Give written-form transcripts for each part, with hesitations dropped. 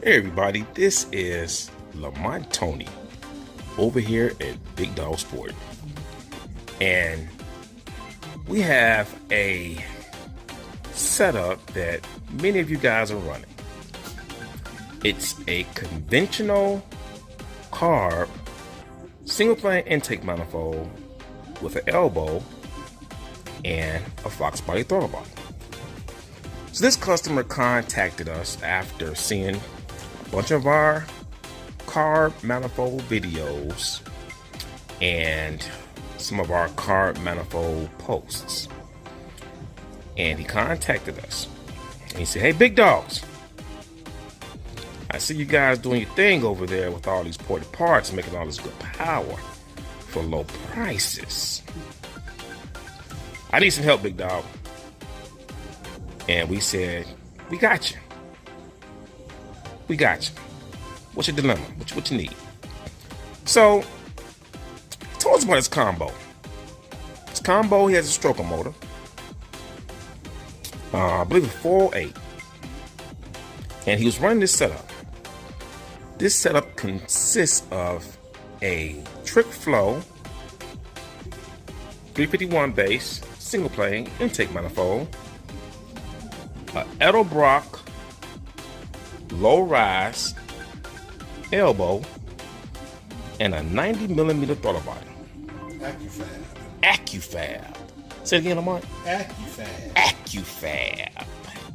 Hey everybody, this is Lamont Tony over here at Big Dog Sport, and we have a setup that many of you guys are running. It's a conventional carb single plane intake manifold with an elbow and a Fox body throttle body. So this customer contacted us after seeing a bunch of our carb manifold videos and some of our carb manifold posts. And he contacted us and he said, "Hey, big dogs, I see you guys doing your thing over there with all these ported parts, making all this good power for low prices. I need some help, big dog." And we said, "We got you. We got you. What's your dilemma? What you need?" So he told us about his combo. His combo, he has a stroker motor. I believe it's 408. And he was running this setup. This setup consists of a Trick Flow 351 base single plane intake manifold, a Edelbrock low rise elbow, and a 90mm throttle body. AccuFab. Say it again, Lamont.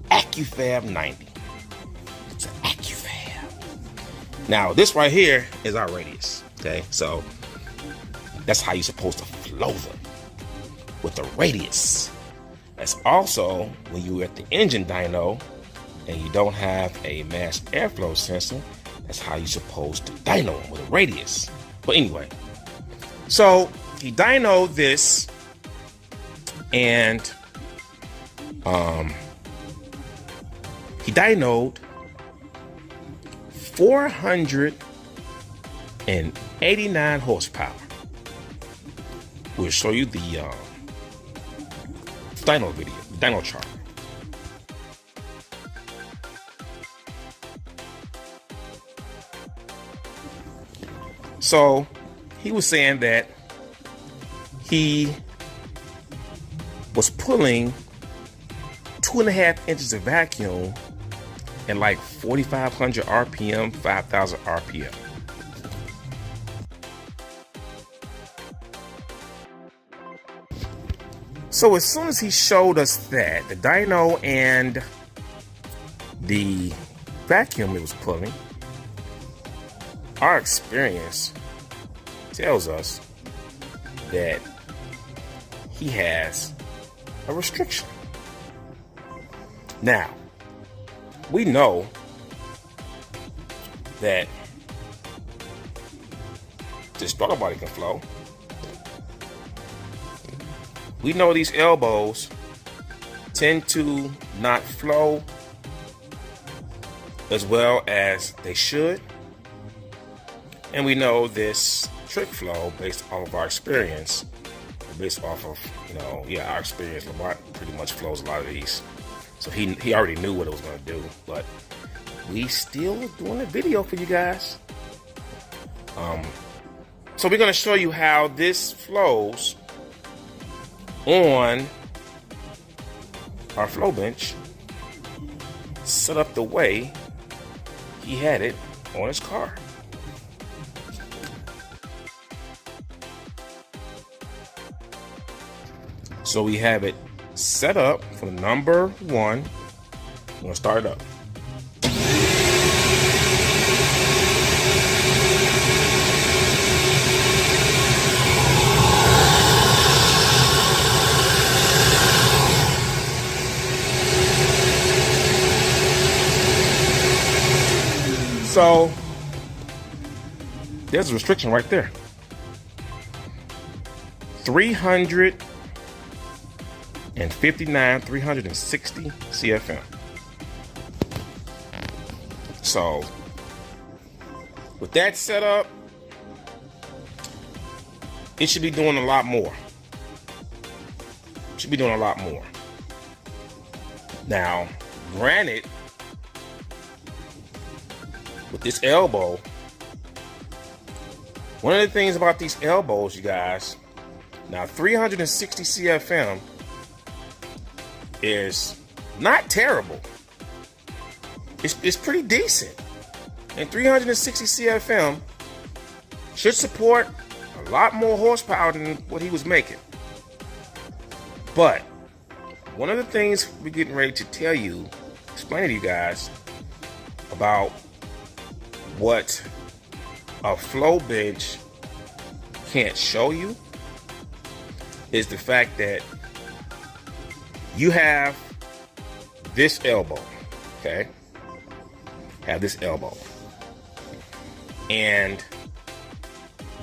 AccuFab 90. It's an AccuFab. Now, this right here is our radius. Okay, so that's how you're supposed to flow them, with the radius. That's also when you're at the engine dyno and you don't have a mass airflow sensor. That's how you're supposed to dyno them, with a radius. But anyway, so he dynoed this, and he dynoed 489 horsepower. We'll show you the dyno video, dyno chart. So he was saying that he was pulling 2.5 inches of vacuum at like 4,500 RPM, 5,000 RPM. So as soon as he showed us that, the dyno and the vacuum it was pulling, our experience tells us that he has a restriction. Now, we know that this throttle body can flow. We know these elbows tend to not flow as well as they should. And we know this Trick Flow, based off of our experience, based off of, our experience, Lamont pretty much flows a lot of these. So he already knew what it was going to do, but we still doing a video for you guys. So we're going to show you how this flows on our flow bench, set up the way he had it on his car. So we have it set up for number 1. I'm gonna start it up. So there's a restriction right there. 360 CFM. So with that setup, it should be doing a lot more. Should be doing a lot more. Now, granted, with this elbow, one of the things about these elbows, you guys, now 360 CFM is not terrible. It's pretty decent. And 360 CFM should support a lot more horsepower than what he was making. But one of the things we're getting ready to tell you, explain to you guys about what a flow bench can't show you is the fact that you have this elbow, okay? Have this elbow. And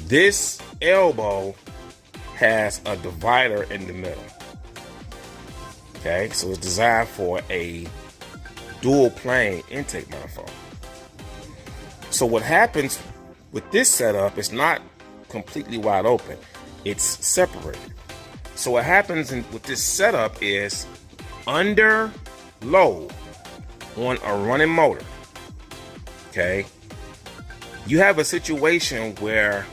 this elbow has a divider in the middle. Okay, so it's designed for a dual plane intake manifold. So what happens with this setup is not completely wide open. It's separated. So what happens with this setup is under load on a running motor, okay, you have a situation where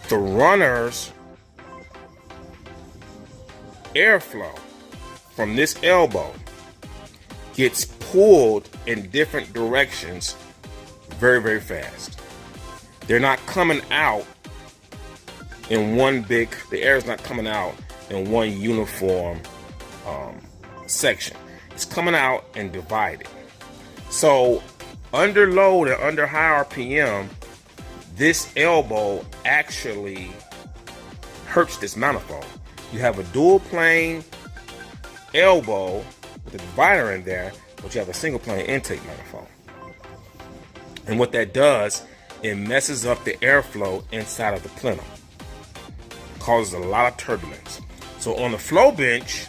the runner's airflow from this elbow gets pulled in different directions very, very fast. They're not coming out in the air is not coming out in one uniform section. It's coming out and divided. So under load and under high RPM, this elbow actually hurts this manifold. You have a dual plane elbow with a divider in there, but you have a single plane intake manifold. And what that does, it messes up the airflow inside of the plenum. Causes a lot of turbulence. So on the flow bench,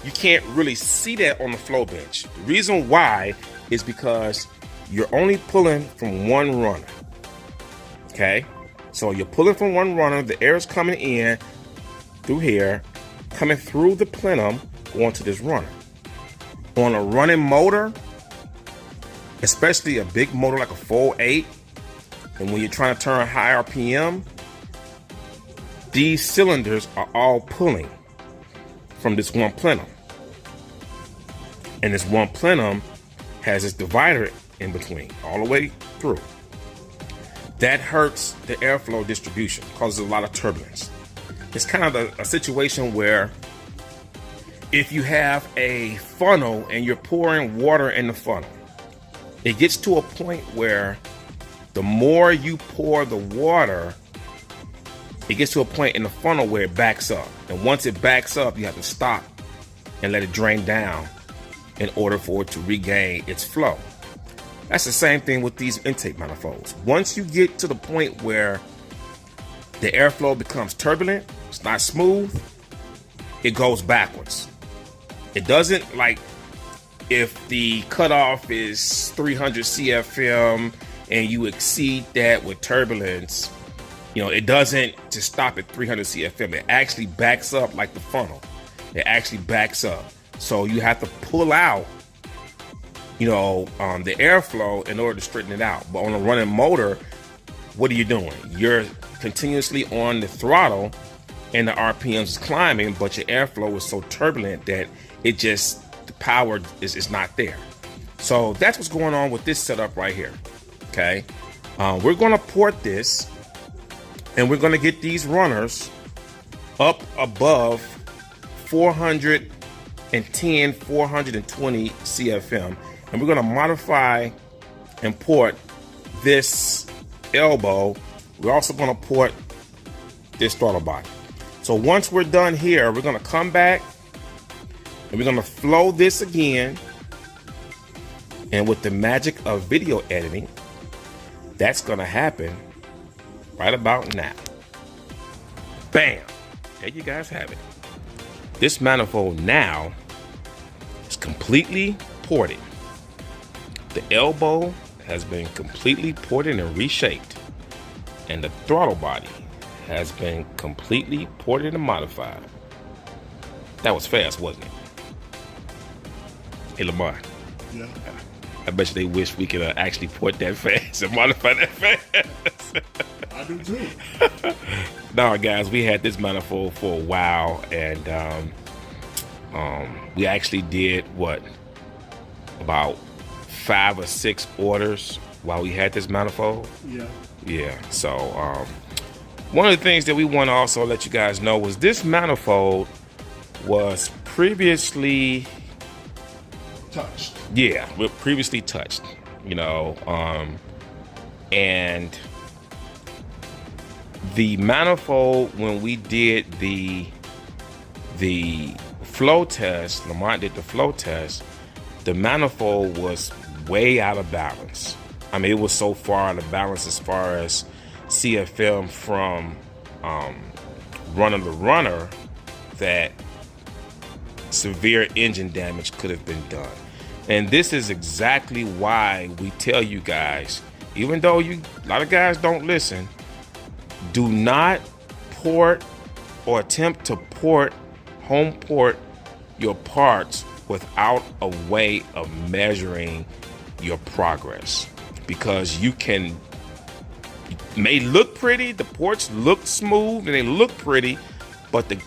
you can't really see that on the flow bench. The reason why is because you're only pulling from one runner. Okay? So you're pulling from one runner, the air is coming in through here, coming through the plenum, going to this runner. On a running motor, especially a big motor like a 4.8, and when you're trying to turn high RPM, these cylinders are all pulling from this one plenum. And this one plenum has this divider in between, all the way through. That hurts the airflow distribution, causes a lot of turbulence. It's kind of a situation where if you have a funnel and you're pouring water in the funnel, it gets to a point where the more you pour the water, it gets to a point in the funnel where it backs up. And once it backs up, you have to stop and let it drain down in order for it to regain its flow. That's the same thing with these intake manifolds. Once you get to the point where the airflow becomes turbulent, it's not smooth, it goes backwards. It doesn't, like if the cutoff is 300 CFM and you exceed that with turbulence, it doesn't just stop at 300 CFM. It actually backs up like the funnel. It actually backs up. So you have to pull out, the airflow in order to straighten it out. But on a running motor, what are you doing? You're continuously on the throttle and the RPMs is climbing, but your airflow is so turbulent that the power is not there. So that's what's going on with this setup right here. Okay. We're going to port this and we're going to get these runners up above 410, 420 CFM. And we're going to modify and port this elbow. We're also going to port this throttle body. So once we're done here, we're going to come back and we're going to flow this again. And with the magic of video editing, that's going to happen right about now. Bam! There you guys have it. This manifold now is completely ported. The elbow has been completely ported and reshaped. And the throttle body has been completely ported and modified. That was fast, wasn't it? Hey, Lamar. Yeah. I bet you they wish we could actually port that fast and modify that fast. I do too. No, guys, we had this manifold for a while, and we actually did about 5 or 6 orders while we had this manifold. Yeah. So one of the things that we want to also let you guys know was this manifold was previously touched. Yeah, we're previously touched, and the manifold, when we did the flow test, Lamont did the flow test, the manifold was way out of balance. I mean, it was so far out of balance as far as CFM from runner to runner that severe engine damage could have been done. And this is exactly why we tell you guys, even though a lot of guys don't listen, do not port or attempt to home port your parts without a way of measuring your progress, because may look pretty, the ports look smooth and they look pretty, but the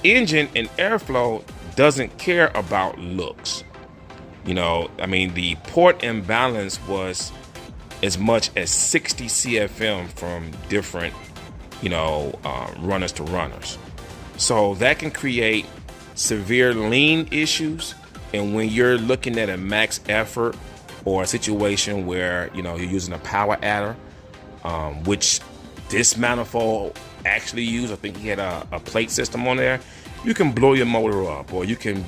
engine and airflow doesn't care about looks. The port imbalance was as much as 60 CFM from different, runners to runners. So that can create severe lean issues. And when you're looking at a max effort or a situation where, you're using a power adder, which this manifold actually used, I think he had a plate system on there, you can blow your motor up, or you can,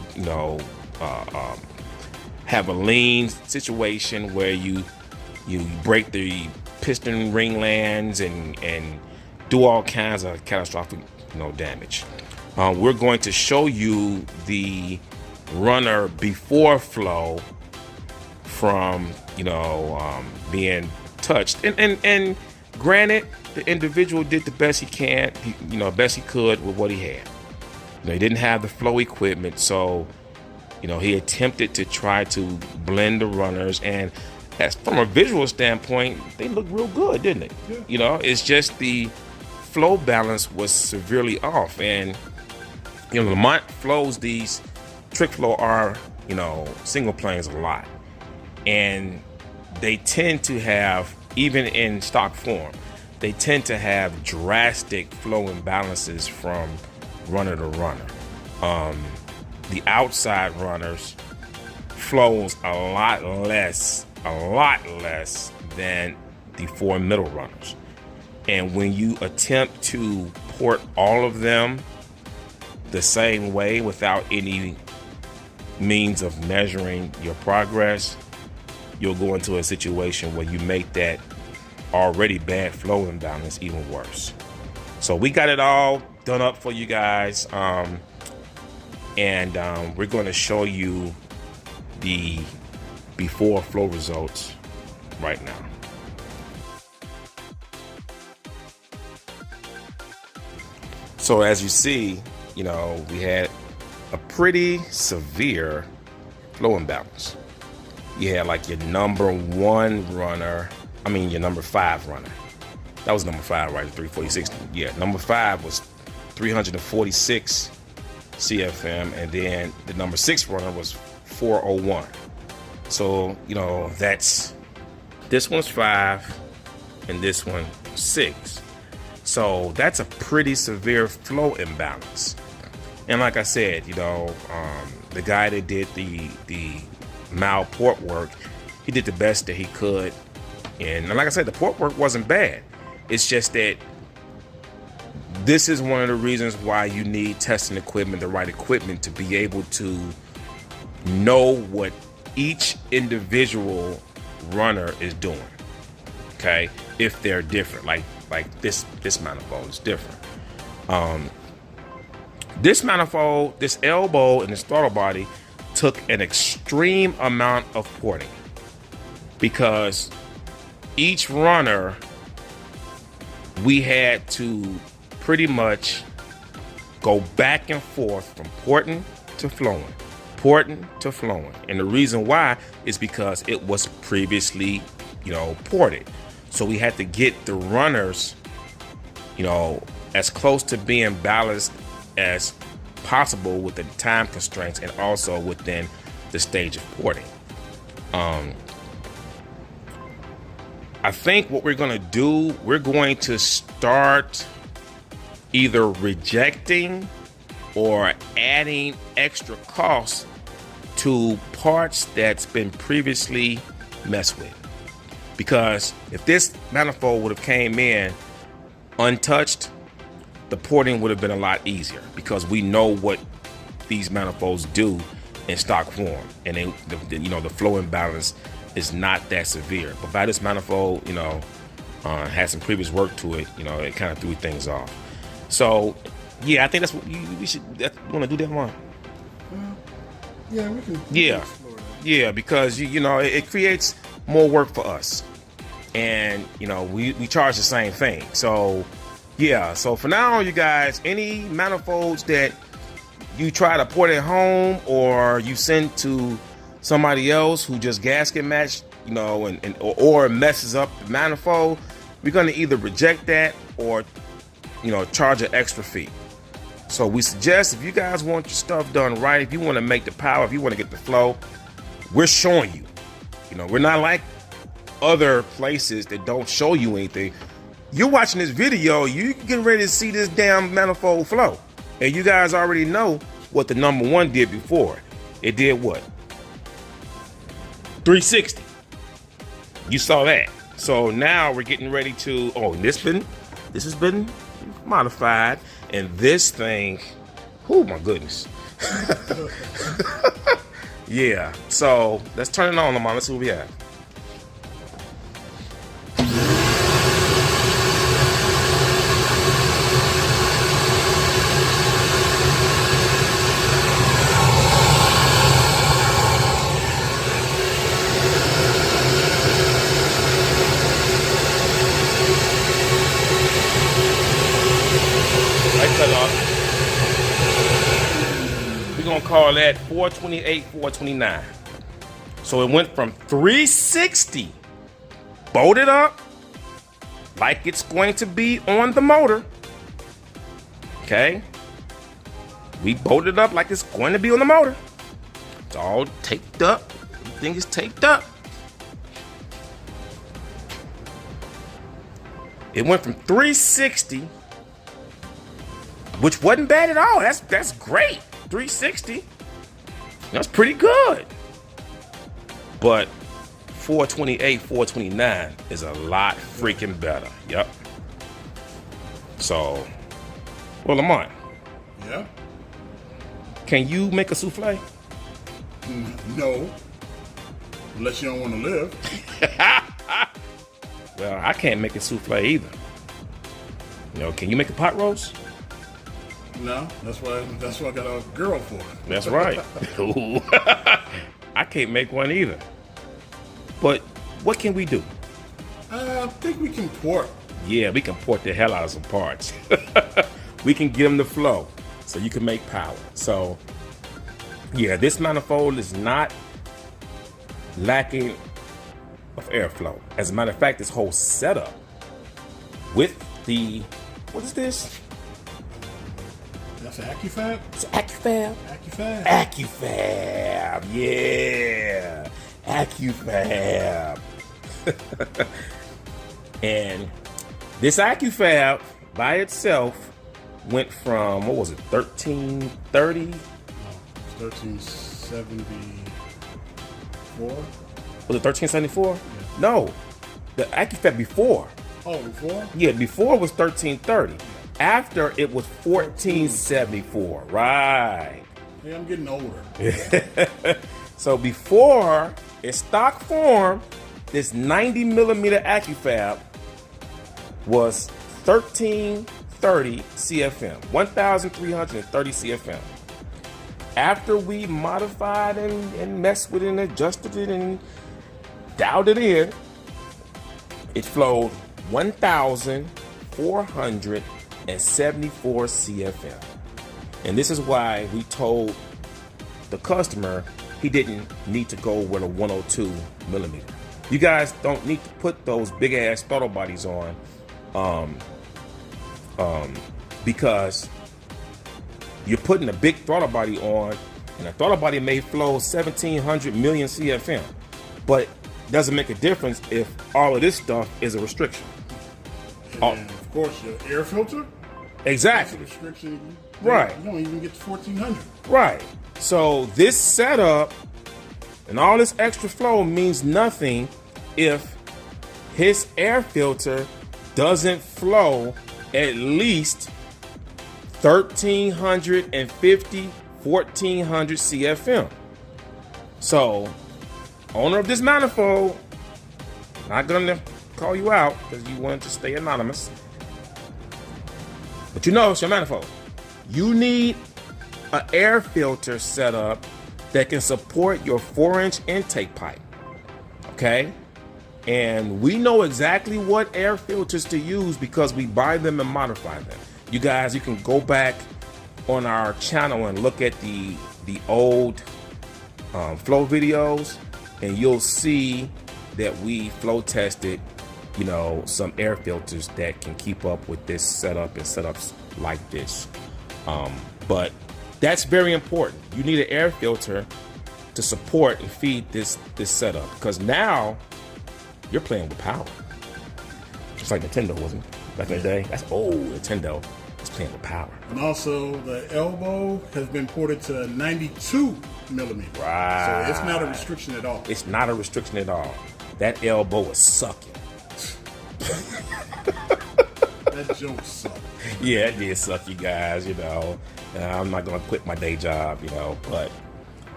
have a lean situation where you break the piston ring lands and do all kinds of catastrophic damage. We're going to show you the runner before flow from being touched, and granted, the individual did the best he can, best he could with what he had. He didn't have the flow equipment, so he attempted to try to blend the runners, and as from a visual standpoint, they looked real good, didn't they? Yeah. It's just the flow balance was severely off, and Lamont flows these Trick Flow R, single planes a lot, and they tend to have, even in stock form, they tend to have drastic flow imbalances from runner to runner. The outside runners flows a lot less than the 4 middle runners. And when you attempt to port all of them the same way without any means of measuring your progress, you'll go into a situation where you make that already bad flow imbalance even worse. So we got it all done up for you guys. And we're going to show you the before flow results right now. So as you see, we had a pretty severe flow imbalance. You had like your number 1 runner, your number 5 runner. That was number 5, right? 346. Yeah, number 5 was 346 CFM, and then the number 6 runner was 401. So, that's, this one's 5 and this one 6. So that's a pretty severe flow imbalance. And like I said, the guy that did the mal port work, he did the best that he could. And like I said, the port work wasn't bad. It's just that this is one of the reasons why you need testing equipment, the right equipment, to be able to know what each individual runner is doing. Okay, if they're different, like this manifold is different. This manifold, this elbow and this throttle body took an extreme amount of porting, because each runner we had to pretty much go back and forth from porting to flowing, porting to flowing. And the reason why is because it was previously, ported. So we had to get the runners, as close to being balanced as possible with the time constraints and also within the stage of porting. I think what we're going to do, we're going to start either rejecting or adding extra costs to parts that's been previously messed with. Because if this manifold would have came in untouched, the porting would have been a lot easier because we know what these manifolds do in stock form, and the flow imbalance is not that severe. But by this manifold, had some previous work to it, it kind of threw things off. So, yeah, I think that's what we should want to do that one. Yeah, we can. Yeah, because it creates more work for us, and we charge the same thing. So, yeah. So for now, you guys, any manifolds that you try to port at home or you send to somebody else who just gasket match, or messes up the manifold, we're gonna either reject that or, charge an extra fee. So we suggest if you guys want your stuff done right, if you want to make the power, if you want to get the flow, we're showing you. We're not like other places that don't show you anything. You're watching this video, you getting ready to see this damn manifold flow. And you guys already know what the number one did before. It did what? 360. You saw that. So now we're getting ready to, this has been modified, and this thing, oh my goodness. Yeah, so let's turn it on, Lamont. Let's see what we have. We're gonna call that 428, 429. So it went from 360 bolted up like it's going to be on the motor. Okay, we bolted it up like it's going to be on the motor. It's all taped up. Everything is taped up. It went from 360, which wasn't bad at all. That's great. 360. That's pretty good. But 428, 429 is a lot freaking better. Yep. So, well, Lamont. Yeah. Can you make a souffle? No. Unless you don't want to live. Well, I can't make a souffle either. Can you make a pot roast? No, that's why I got a girl for it. That's right. I can't make one either. But what can we do? I think we can port. Yeah, we can port the hell out of some parts. We can get them to flow so you can make power. So, yeah, this manifold is not lacking of airflow. As a matter of fact, this whole setup with the, what is this? That's an AccuFab? It's AccuFab. AccuFab. AccuFab, yeah. AccuFab. And this AccuFab by itself went from, what was it, 1330? No, 1374. Was it 1374? Yeah. No, the AccuFab before. Oh, before? Yeah, before was 1330. After it was 1474. Right. Yeah, I'm getting older. So before, in stock form, this 90 millimeter AccuFab was 1330 CFM, 1330 CFM. After we modified and messed with it and adjusted it and dialed it in, it flowed 1,474 CFM. And this is why we told the customer, he didn't need to go with a 102 millimeter. You guys don't need to put those big ass throttle bodies on, because you're putting a big throttle body on, and a throttle body may flow 1700 million CFM, but doesn't make a difference if all of this stuff is a restriction. And of course, your air filter. Exactly. That's a restriction. Right. You don't even get to 1400. Right. So this setup and all this extra flow means nothing if his air filter doesn't flow at least 1350, 1400 CFM. So, owner of this manifold, not gonna call you out because you wanted to stay anonymous, but you know it's your manifold. You need an air filter setup that can support your 4-inch intake pipe. Okay? And we know exactly what air filters to use because we buy them and modify them. You guys, you can go back on our channel and look at the old flow videos, and you'll see that we flow tested, you know, some air filters that can keep up with this setup and setups like this. But that's very important. You need an air filter to support and feed this setup, because now you're playing with power. Just like Nintendo, wasn't it? Back in the day. That's old Nintendo. It's playing with power. And also, the elbow has been ported to 92 millimeter. Right. So it's not a restriction at all. It's not a restriction at all. That elbow is sucking. That joke sucked. Yeah, it did suck, you guys, you know. I'm not going to quit my day job, you know. But,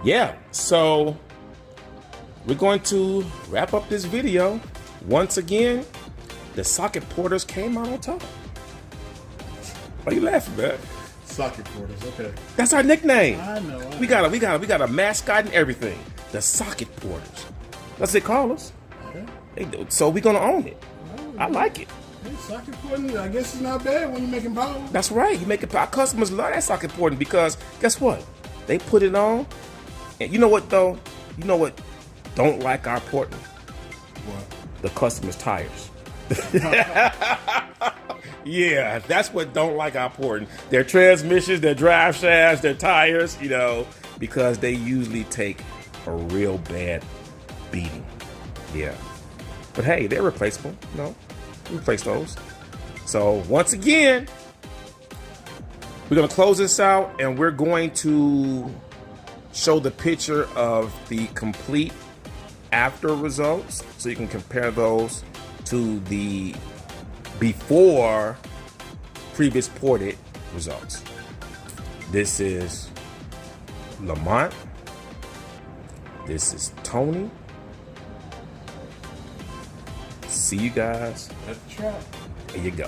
yeah. So, we're going to wrap up this video. Once again, the socket porters came out on top. Why are you laughing, man? Socket porters, okay. That's our nickname. I know. We got a mascot and everything. The socket porters. That's what they call us. Okay. So we're gonna own it. Well, I like it. Hey, socket porting, I guess it's not bad when you're making power. That's right. You make it. Our customers love that socket porting because guess what? They put it on, and you know what though? You know what? Don't like our porting. What? The customer's tires. Yeah, that's what don't like our porting. Their transmissions, their drive shafts, their tires, you know, because they usually take a real bad beating. Yeah. But hey, they're replaceable. You know, replace those. So once again, we're going to close this out and we're going to show the picture of the complete after results so you can compare those to the before previous ported results. This is Lamont. This is Tony. See you guys. That's the track. There you go.